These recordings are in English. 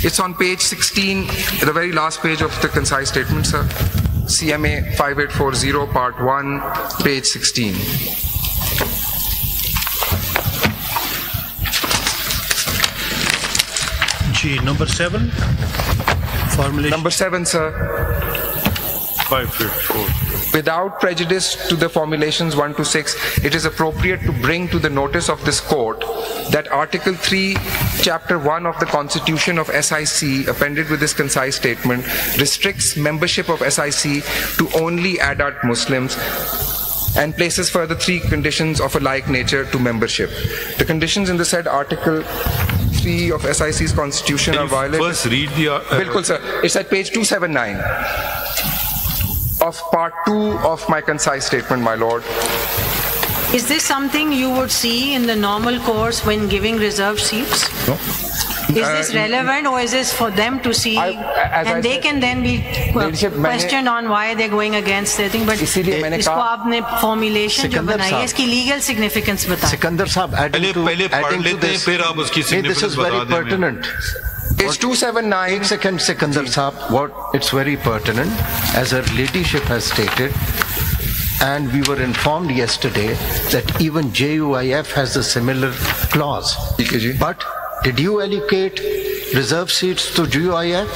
It's on page 16, the very last page of the concise statement, sir. CMA 5840, part 1, page 16. G, number 7, formulation. Number 7, sir. 554. Without prejudice to the formulations 1 to 6, it is appropriate to bring to the notice of this court that Article 3, Chapter 1 of the Constitution of SIC, appended with this concise statement, restricts membership of SIC to only adult Muslims and places further 3 conditions of a like nature to membership. The conditions in the said Article 3 of SIC's Constitution are violated. First read the... Bilkul, sir. It's at page 279 of part 2 of my concise statement, my lord. Is this something you would see in the normal course when giving reserved seats? No. Is this relevant, or is this for them to see, and they can then be questioned on why they're going against their thing? But इसको आपने formulation जो बनाई है, इसकी legal significance बताएं. सिकंदर साहब, adding to this, this is very pertinent. Page 279. 1 second, Sikandar Saab, what it's very pertinent, as her ladyship has stated, and we were informed yesterday that even JUIF has a similar clause. But did you allocate reserve seats to JUIF?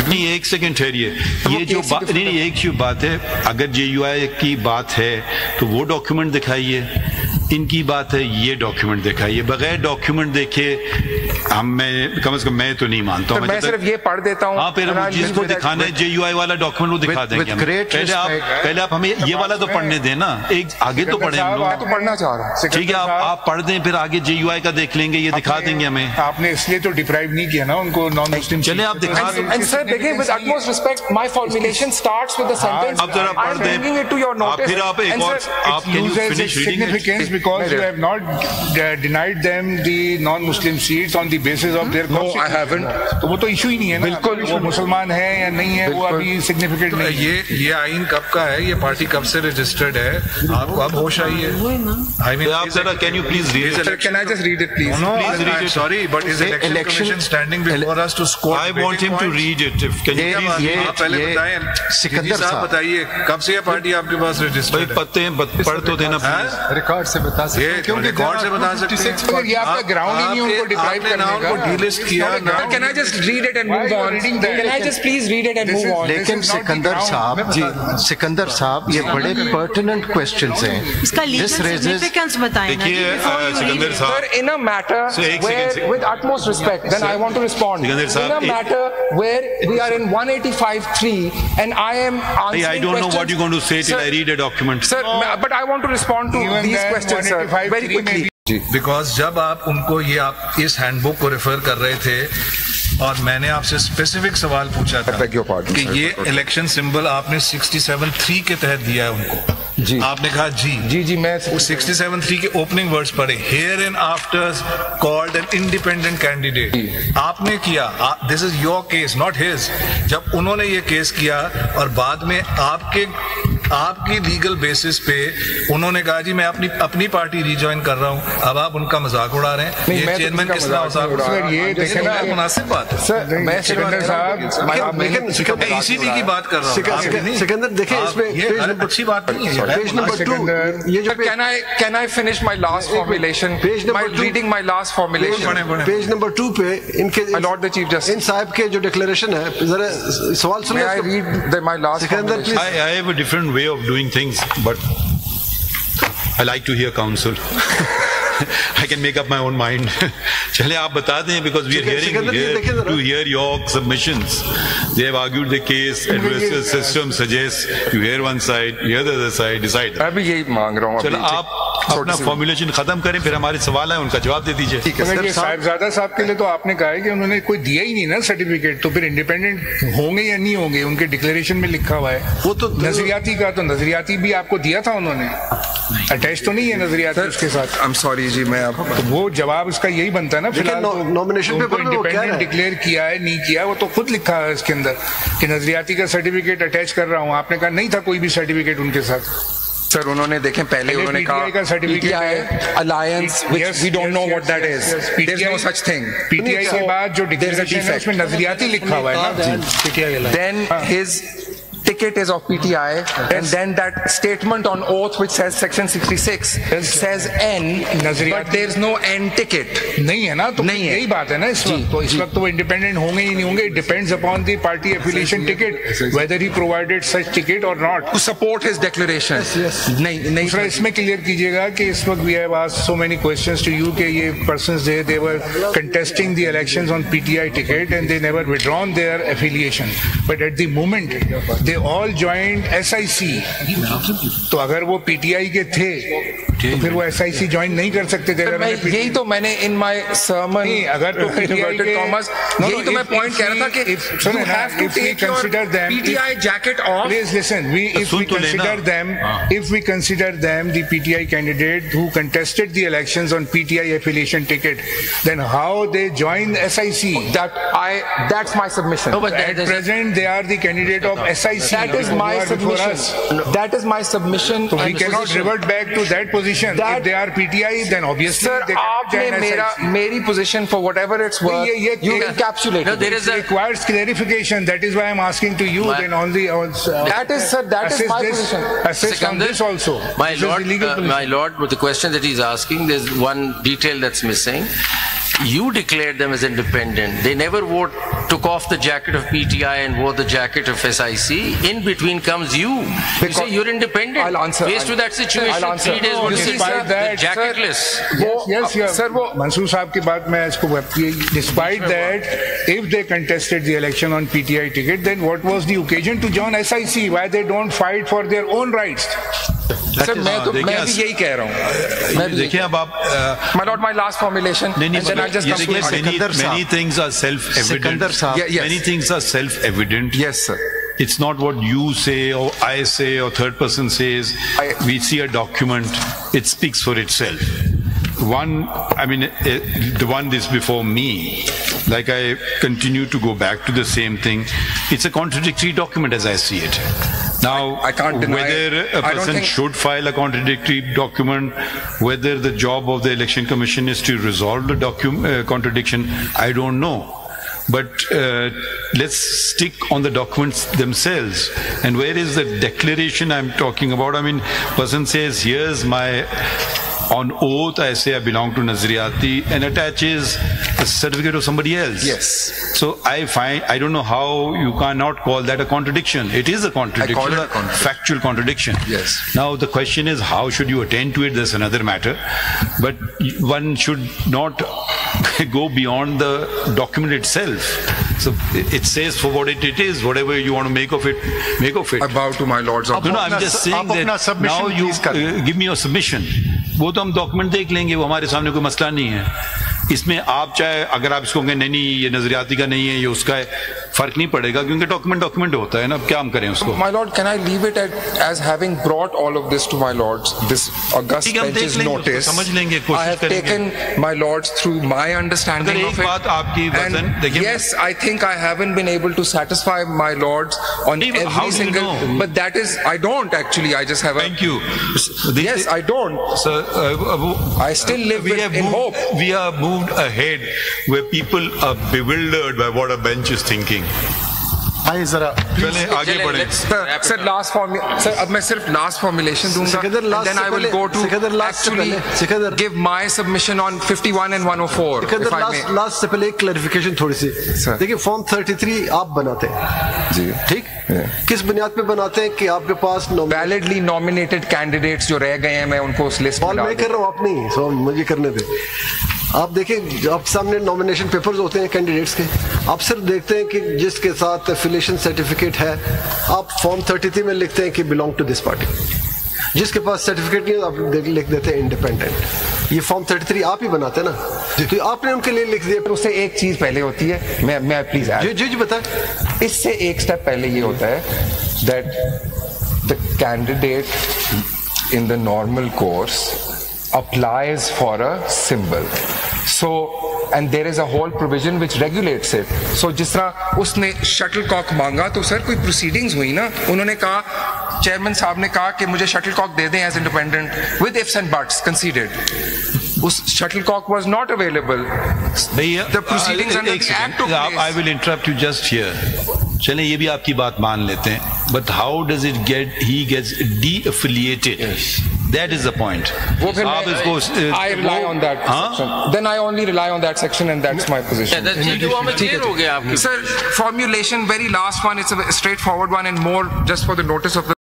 नहीं, एक second ठहरिए. ये जो एक जो बात है, अगर JUIF की बात है तो वो डॉक्यूमेंट दिखाइए. इनकी बात है ये डॉक्यूमेंट दिखाइए. बगैर डॉक्यूमेंट देखे मैं कम से कम मैं तो नहीं मानता हूँ. मैं सिर्फ ये पढ़ देता हूँ. हाँ, फिर जिसको दिखाना है JUI वाला डॉक्यूमेंट वो दिखा देंगे. पहले आप हमें ये वाला तो पढ़ने दें ना. एक आगे तो पढ़े हम लोग. तो पढ़ना चाह रहा हूँ. ठीक है, आप पढ़ दें, फिर आगे JUI का देख लेंगे. ये दिखा देंगे हमें. आपने इसलिए तो डिप्राइव नहीं किया ना उनको नॉन मुस्लिम. चले आप दिखा दें. And sir, begin with utmost respect. My formulation starts with the sentence. अब जरा पढ़ दें. bringing it to your notice. फिर आप एक और आप can you finish reading it? Because you have not denied them the non-Muslim seats on the basis of their No, I haven't. तो वो तो इशू ही नहीं है ना. बिल्कुल वो मुसलमान है या नहीं है वो अभी सिग्निफिकेंट नहीं है. ये आइन कब का है? ये पार्टी कब से रजिस्टर्ड है? आपको अब होश आई है? I mean, आप जरा can you please read it? Sir, can I just read it, please? No, Please read it. Sorry, but is election commission standing before us to score? I want him to read it. Can you please? आप पहले बताएं. सिकंदर साहब साहब बताइए कब से ये party आपके पास रजिस्टर्ड है? पत्ते पढ़ तो देना प्लीज. रिकॉर्ड से बता सकते हैं. क्योंकि रिकॉर्ड से बता सकते हैं. ये आपका ग्राउंड ही नहीं उनको डिप्राइव करने का. आपने डीलिस्ट किया. Can I just read it and move on? Can I just please read it and move on? लेकिन सिकंदर साहब ये बड़े pertinent questions हैं. इसका legal significance बताएं ना. देखिए सिकंदर Sir, साहब, in a matter where, with utmost respect, then I want to respond. In a matter where we are in 185.3 and I am answering I don't know what you're going to say till I read a document. Sir, but I want to respond to these questions, sir, very quickly. Because जब आप उनको ये आप इस handbook को refer कर रहे थे और मैंने आपसे स्पेसिफिक सवाल पूछा था कि ये इलेक्शन सिंबल आपने 67(3) के तहत दिया है उनको. जी. आपने कहा जी मैं 67(3) के ओपनिंग वर्ड्स पढ़े. Here and after called an independent candidate. आपने किया. This is your case, not his. जब उन्होंने ये केस किया और बाद में आपकी लीगल बेसिस पे उन्होंने कहा जी मैं अपनी पार्टी रिजॉइन कर रहा हूँ, अब आप उनका मजाक उड़ा रहे हैं. ये चेयरमैन किस तरह ये देखें ना, मुनासिब बात है. सर मैं सिकंदर साहब इसीलिए की बात कर रहा हूँ. सिकंदर देखिए इसमें अच्छी बात नहीं है. पेज नंबर 2 ये जो can I finish my last formulation? Reading my last formulation. Page number 2 पे इनके My Lord the Chief Justice. इन साहब के जो डिक्लेरेशन है, जरा सवाल सुनिए. May I read my last Sikandar formulation? I have a different way of doing things, but I like to hear counsel. I can make up my own mind. चले आप बता दें, because we are hearing here to hear your submissions. They have argued the case. Adversarial system suggests you hear one side, you hear the other side, decide. मैं भी यही मांग रहा हूँ. चलो आप अपना फॉर्मुलेशन खत्म करें, फिर हमारे सवाल है उनका जवाब दे दीजिए. मगर ये साहिबजादा साहब के लिए तो आपने कहा है कि उन्होंने कोई दिया ही नहीं ना सर्टिफिकेट, तो फिर इंडिपेंडेंट होंगे या नहीं होंगे उनके डिक्लेरेशन में लिखा हुआ है. वो तो नजरियाती का, तो नजरियाती भी आपको दिया था उन्होंने, अटैच तो नहीं है नजरियाती उसके साथ. I'm sorry जी, मैं आप तो वो जवाब उसका यही बनता है ना. फिलहाल नॉमिनेशन पेपर में इंडिपेंडेंट डिक्लेयर किया है नहीं किया, वो तो खुद लिखा है इसके अंदर कि नजरियाती का सर्टिफिकेट अटैच कर रहा हूँ. आपने कहा नहीं था कोई भी सर्टिफिकेट उनके साथ. सर उन्होंने देखें पहले उन्होंने कहा PTI alliance which we don't know what that is. There's no such thing. PTI के बाद जो डिक्लेरेशन है उसमें नजरियाती लिखा हुआ है ना. Then his ticket is of PTI, and then that statement on oath which says section 66 says N, but there's no N ticket. नहीं है ना, तो यही बात है ना इस वक्त. तो इस वक्त तो वो इंडिपेंडेंट होंगे ही नहीं होंगे. It depends upon the party affiliation ticket, whether he provided such ticket or not. To support his declaration. नहीं. दूसरा इसमें क्लियर कीजिएगा कि इस वक्त we have asked so many questions to you कि ये persons they were contesting the elections on PTI ticket and they never withdrawn their affiliation, but at the moment they all joined SIC. तो अगर वो PTI के थे तो फिर वो SIC ज्वाइन नहीं कर सकते थे. यही तो मैंने in my sermon अगर तो Thomas यही तो मैं पॉइंट कह रहा था कि you have to take your PTI jacket off. Please listen. If we consider them the PTI candidate who contested the elections on PTI affiliation ticket, then how they joined SIC? That's my submission. No, but at present they are the candidate of SIC. That is my submission. That is my submission. So we cannot revert back to that position. If they are PTI, then obviously sir, they cannot join SIC. मेरी position for whatever it's worth, you encapsulate. No, there requires clarification. That is why I'm asking to you. Then on the that is my position. Assist on this also. My lord, with the question that he's asking, there's one detail that's missing. You declared them as independent. They never took off the jacket of PTI and wore the jacket of SIC. In between comes you. You say you're independent. I'll answer. Faced with that situation, I'll answer. 3 days would despite that, jacketless. Yes. Sir, Mansoor साहब की बात मैं इसको despite that, if they contested the election on PTI ticket, then what was the occasion to join SIC? Why they don't fight for their own rights? Sir मैं भी यही कह रहा हूँ. देखिए अब आप my last formulation. Many things are self-evident. Many things are self-evident. Yes, sir. It's not what you say or I say or third person says. We see a document, it speaks for itself. The one this before me, like I continue to go back to the same thing. It's a contradictory document as I see it. Now, I can't deny whether a person should file a contradictory document, whether the job of the Election Commission is to resolve the contradiction, I don't know. But let's stick on the documents themselves. And where is the declaration I'm talking about? Person says, here's my, on oath I say I belong to Nazriyati, and attaches a certificate of somebody else. Yes. So I don't know how you cannot call that a contradiction. It is a contradiction, I call it a contradiction. Factual contradiction. Yes. Now the question is, how should you attend to it? That's another matter. But one should not go beyond the document itself. So it says for what it is, whatever you want to make of it, make of it. I bow to my lords. No, I'm just saying that now you give me your submission. वो तो हम document देख लेंगे, वो हमारे सामने कोई मसला नहीं है. इसमें आप चाहे अगर आप इसको कहें नहीं ये नजरियाती का नहीं है, ये उसका है, फर्क नहीं पड़ेगा क्योंकि डॉक्यूमेंट होता है ना. अब क्या हम करें उसको? My lord, can I leave it as having brought all of this to my lords, this august bench's notice? समझ लेंगे, I have taken my lords through my understanding of it. And yes, I think I haven't been able to satisfy my lords on every single. But that is, I don't actually. I just have a. Thank you. Yes, I don't. Sir, I still live in hope. We are moved ahead where people are bewildered by what a bench is thinking. चले आगे बढ़े. Sir, last formulation. Sir, अब मैं सिर्फ last formulation दूंगा. Then I will go to actually give my submission on 51 and 104. Last से पहले एक clarification थोड़ी सी. देखिए फॉर्म 33 आप बनाते हैं. जी. ठीक. किस बुनियाद पे बनाते हैं कि आपके पास validly nominated candidates जो रह गए हैं मैं उनको उस लिस्ट में डाल दूं. मैं कर रहा हूँ, आप नहीं. सो मुझे करने दे. आप देखें आप सामने नॉमिनेशन पेपर्स होते हैं कैंडिडेट्स के, आप सिर्फ देखते हैं कि जिसके साथ एफिलिएशन सर्टिफिकेट है आप फॉर्म 33 में लिखते हैं कि बिलोंग टू दिस पार्टी. जिसके पास सर्टिफिकेट नहीं है आप लिख देते हैं इंडिपेंडेंट. ये फॉर्म 33 आप ही बनाते हैं ना, तो आपने उनके लिए लिख दिया. उससे एक चीज पहले होती है, मैं प्लीज जी बताएं. इससे एक स्टेप पहले ये होता है that the candidate in the normal course applies for a symbol. So and there is a whole provision which regulates it. So जिस तरह उसने shuttlecock मांगा तो सर कोई proceedings हुई ना, उन्होंने कहा, चेयरमैन साहब ने कहा कि मुझे shuttlecock दे दें as independent with ifs and buts conceded. उस shuttlecock was not available. The proceedings under the act took place. I will interrupt you just here. चलें ये भी आपकी बात मान लेते हैं, but how does it get he gets de-affiliated? Yes. That is the point. I rely on that section. Then I only rely on that section, and that's my position. Sir, formulation, very last one, it's a straightforward one and more just for the notice of the